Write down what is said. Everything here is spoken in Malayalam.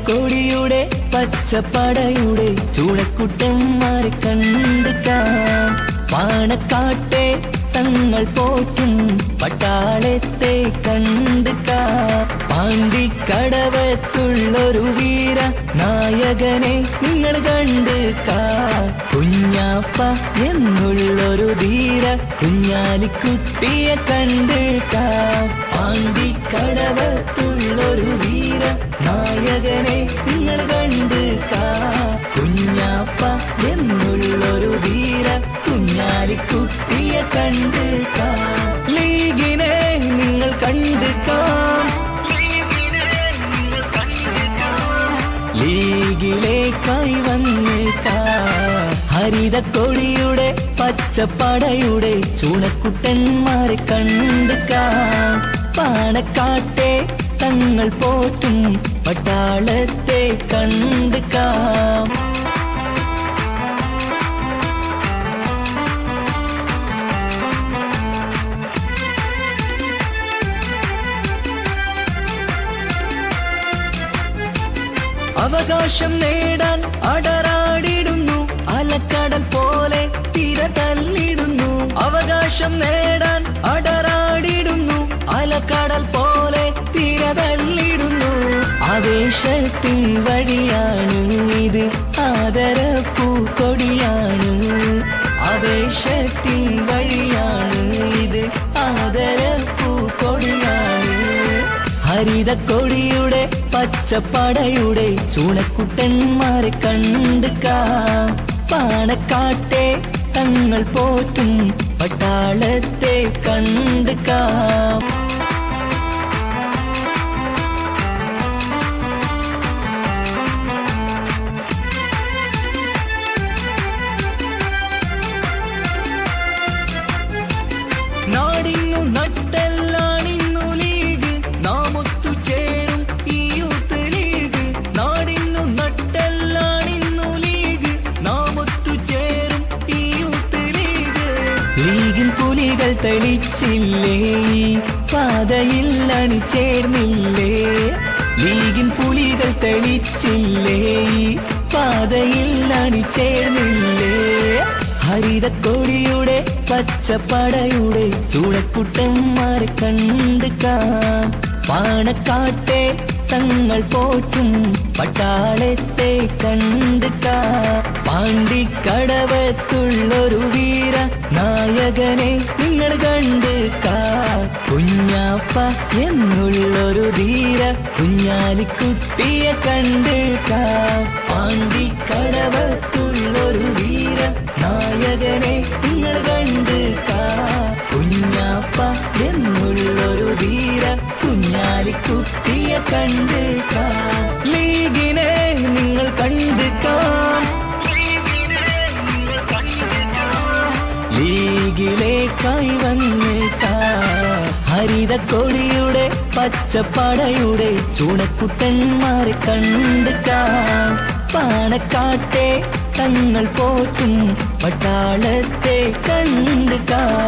ഹരിതക്കൊടിയുടെ പച്ചപ്പടയുടെ ചൂളക്കുട്ടന്മാരെ കണ്ടുകാം. പാണക്കാട്ടെ തങ്ങൾ പോറ്റും പട്ടാളത്തെ കണ്ടുകാം. പാണ്ടിക്കടവത്തുള്ളൊരു വീര നായകനെ നിങ്ങൾ കണ്ടുകാം. കുഞ്ഞാപ്പ എന്നുള്ളൊരു ധീര കുഞ്ഞാലിക്കുട്ടിയെ കണ്ടുകാം. പാണ്ടിക്കടവത്തുള്ളൊരു വീര നായകനെ നിങ്ങൾ കണ്ടുകാം. കുഞ്ഞാപ്പ എന്നുള്ളൊരു ധീര കുഞ്ഞാലിക്കുട്ടിയെ കണ്ടുകാം. ലീഗിനെ നിങ്ങൾ കണ്ടുകാം. ലീഗിലേക്കായി വന്നേക്കാം. ഹരിതക്കൊടിയുടെ പച്ചപ്പടയുടെ ചൂണക്കുട്ടന്മാരെ കണ്ടുകാം. പാണക്കാട്ടെ തങ്ങൾ പോറ്റും പട്ടാളത്തെ കണ്ടുകാം. അവകാശം നേടാൻ അടരാടിടുന്നു അലക്കടൽ പോലെ തിര തല്ലിടുന്നു. അവകാശം നേടാൻ അടരാടിടുന്നു അലക്കടൽ പോലെ തിര തല്ലിടുന്നു. ആവേശത്തിൻ വഴിയാണ് ഇത്, ആദരപ്പൂക്കൊടിയാണ്. ആവേശത്തിൻ വഴിയാണ് ഇത്, ആദരപ്പൂക്കൊടിയാണ്. ഹരിതക്കൊടിയുടെ പച്ചപ്പടയുടെ ചൂണക്കുട്ടന്മാരെ കണ്ടുകാം. പാണക്കാട്ടെ തങ്ങൾ പോറ്റും പട്ടാളത്തെ കണ്ടുകാം. നാടിന്നു നട്ടെല്ലാണിന്നു ലീഗ്, നാം ഒത്തുചേരും ഈ യൂത്ത് ലീഗ്. നാടിന്നു നട്ടെല്ലാണിന്നു ലീഗ്, നാം ഒത്തുചേരും ഈ യൂത്ത് ലീഗ്. ലീഗിൻ പുലികൾ തെളിച്ചില്ലേ, പാതയിൽ അണിചേർന്നില്ലേ. ലീഗിൻ പുലികൾ തെളിച്ചില്ലേ, പാതയിൽ അണിചേർന്നില്ലേ. ഹരിതക്കൊടിയുടെ പച്ചപ്പടയുടെ ചൂളക്കുട്ടന്മാരെ കണ്ടുകാം. പാണക്കാട്ടെ തങ്ങൾ പോറ്റും പട്ടാളത്തെ കണ്ടുകാം. പാണ്ടിക്കടവത്തുള്ളൊരു വീര നായകനെ നിങ്ങൾ കണ്ടുകാം. കുഞ്ഞാപ്പ എന്നുള്ളൊരു ധീര കുഞ്ഞാലിക്കുട്ടിയെ കണ്ടുകാം. പാണ്ടിക്കടവത്തുള്ളൊരു വീര നായകനെ നിങ്ങൾ കണ്ടുകാം. കുഞ്ഞാപ്പ എന്നുള്ളൊരു ധീര കുഞ്ഞാലിക്കുട്ടിയെ കണ്ടുകാം. ലീഗിനെ നിങ്ങൾ കണ്ടുകാം. ലീഗിലേക്കായി വന്നേക്കാം. ഹരിതക്കൊടിയുടെ പച്ചപ്പടയുടെ ചൂണക്കുട്ടന്മാരെ കണ്ടുകാം. പാണക്കാട്ടെ തങ്ങൾ പോറ്റും പട്ടാളത്തെ കണ്ടുകാം.